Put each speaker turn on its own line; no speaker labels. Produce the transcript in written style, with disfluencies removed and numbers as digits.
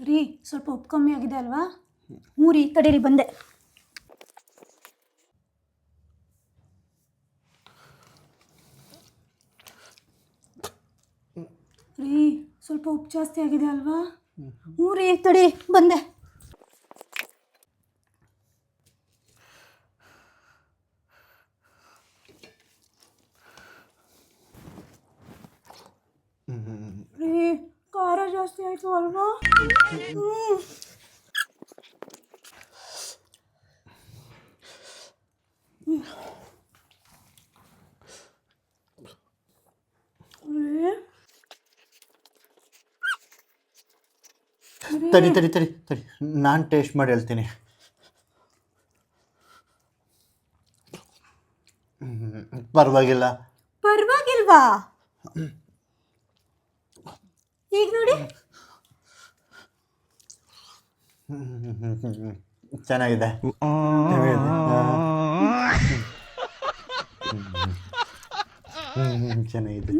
ರೀ ಸ್ವಲ್ಪ ಉಪ್ಪು ಕಮ್ಮಿ ಆಗಿದೆ ಅಲ್ವಾ? ಹ್ಞೂ ರೀ, ತಡೀರಿ ಬಂದೆ. ರೀ ಸ್ವಲ್ಪ ಉಪ್ಪು ಜಾಸ್ತಿ ಆಗಿದೆ ಅಲ್ವಾ? ಹ್ಞೂ ರೀ, ತಡಿ ಬಂದೆ. ರೀ ಖಾರ ಜಾಸ್ತಿ ಆಯಿತು ಅಲ್ವಾ?
ತಡಿ ತಡಿ ತಡಿ ತಡಿ ನಾನು ಟೇಸ್ಟ್ ಮಾಡಿ ಹೇಳ್ತೀನಿ. ಪರವಾಗಿಲ್ಲ.
ಪರವಾಗಿಲ್ವಾ? ಈಗ ನೋಡಿ.
ಚೆನ್ನಾಗಿದೆ. ಚೆನ್ನಾಗಿದೆ.